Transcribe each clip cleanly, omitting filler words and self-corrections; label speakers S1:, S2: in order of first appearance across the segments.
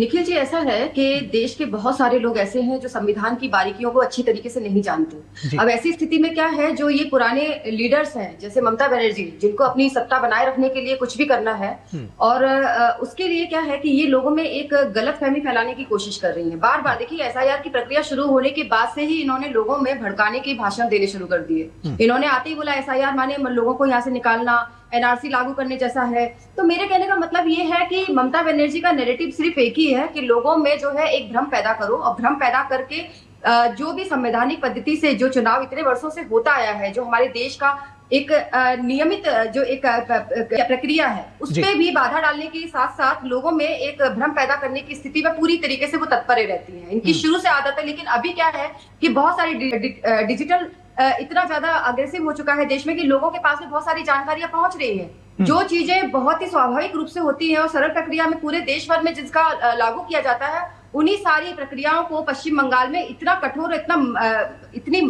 S1: निखिल जी, ऐसा है कि देश के बहुत सारे लोग ऐसे हैं जो संविधान की बारीकियों को अच्छी तरीके से नहीं जानते। अब ऐसी स्थिति में क्या है, जो ये पुराने लीडर्स हैं जैसे ममता बनर्जी, जिनको अपनी सत्ता बनाए रखने के लिए कुछ भी करना है, और उसके लिए क्या है कि ये लोगों में एक गलतफहमी फैलाने की कोशिश कर रही है। बार बार देखिए, एसआईआर की प्रक्रिया शुरू होने के बाद से ही इन्होंने लोगों में भड़काने के भाषण देने शुरू कर दिए। इन्होंने आते ही बोला एसआईआर माने लोगों को यहाँ से निकालना, एनआरसी लागू करने जैसा है। तो मेरे कहने का मतलब ये है कि ममता बनर्जी का नैरेटिव सिर्फ एक ही है कि लोगों में जो है एक भ्रम पैदा करो, और भ्रम पैदा करके जो भी संवैधानिक पद्धति से जो चुनाव इतने वर्षों से होता आया है, जो हमारे देश का एक नियमित जो एक प्रक्रिया है, उस पे भी बाधा डालने के साथ साथ लोगों में एक भ्रम पैदा करने की स्थिति में पूरी तरीके से वो तत्पर रहती हैं। इनकी शुरू से आदत है। लेकिन अभी क्या है कि बहुत सारी डिजिटल इतना ज्यादा अग्रेसिव हो चुका है देश में कि लोगों के पास में बहुत सारी जानकारियां पहुंच रही हैं। जो चीजें बहुत ही स्वाभाविक रूप से होती हैं और सरल प्रक्रिया में पूरे देश भर में जिसका लागू किया जाता है, उन्हीं सारी प्रक्रियाओं को पश्चिम बंगाल में इतना कठोर, इतनी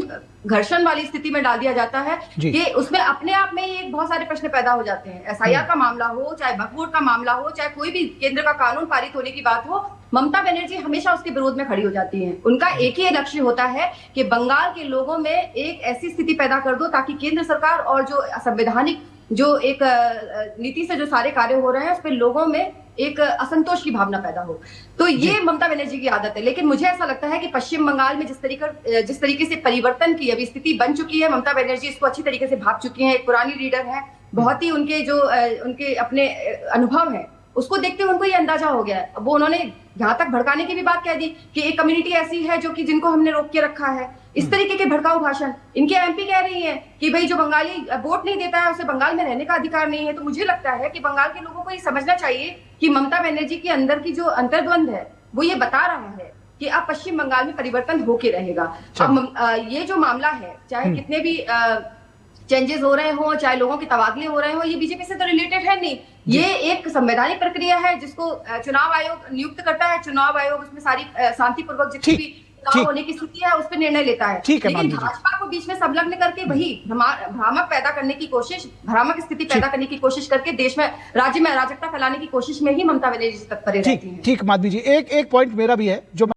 S1: घर्षण वाली स्थिति में डाल दिया जाता है कि उसमें अपने आप में ही एक बहुत सारे प्रश्न पैदा हो जाते हैं। एसआईआर का मामला हो, चाहे वक्फ बोर्ड का मामला हो, चाहे कोई भी केंद्र का कानून पारित होने की बात हो, ममता बनर्जी हमेशा उसके विरोध में खड़ी हो जाती हैं। उनका एक ही लक्ष्य होता है कि बंगाल के लोगों में एक ऐसी स्थिति पैदा कर दो ताकि केंद्र सरकार और जो संवैधानिक जो एक नीति से जो सारे कार्य हो रहे हैं, उस पर लोगों में एक असंतोष की भावना पैदा हो। तो ये ममता बनर्जी की आदत है। लेकिन मुझे ऐसा लगता है कि पश्चिम बंगाल में जिस तरीके से परिवर्तन की अभी स्थिति बन चुकी है, ममता बनर्जी इसको अच्छी तरीके से भाप चुकी हैं। एक पुरानी लीडर है, बहुत ही उनके जो उनके अपने अनुभव है, उसको देखते हुए उनको ये अंदाजा हो गया है। वो उन्होंने यहाँ तक भड़काने की भी बात कह दी कि एक कम्युनिटी ऐसी है जो कि जिनको हमने रोक के रखा है। इस तरीके के भड़काऊ भाषण इनके एमपी कह रही हैं कि भाई जो बंगाली वोट नहीं देता है उसे बंगाल में रहने का अधिकार नहीं है। तो मुझे लगता है कि बंगाल के लोगों को ये समझना चाहिए कि ममता बनर्जी के अंदर की जो अंतर्द्वंद है, वो ये बता रहा है कि अब पश्चिम बंगाल में परिवर्तन होके रहेगा। अब ये जो मामला है, चाहे कितने भी चेंजेस हो रहे हो, चाहे लोगों के तबादले हो रहे हो, ये बीजेपी से तो रिलेटेड है नहीं। ये एक संवैधानिक प्रक्रिया है जिसको चुनाव आयोग नियुक्त करता है। चुनाव आयोग उसमें सारी शांतिपूर्वक जितनी भी चुनाव होने की स्थिति है उस पर निर्णय लेता है। लेकिन भाजपा को बीच में संलग्न करके वही भ्रामक पैदा करने की कोशिश, भ्रामक स्थिति पैदा करने की कोशिश करके देश में, राज्य में अराजकता फैलाने की कोशिश में ही ममता बनर्जी तत्पर रहती है।
S2: ठीक, माधवी जी, एक पॉइंट मेरा भी है जो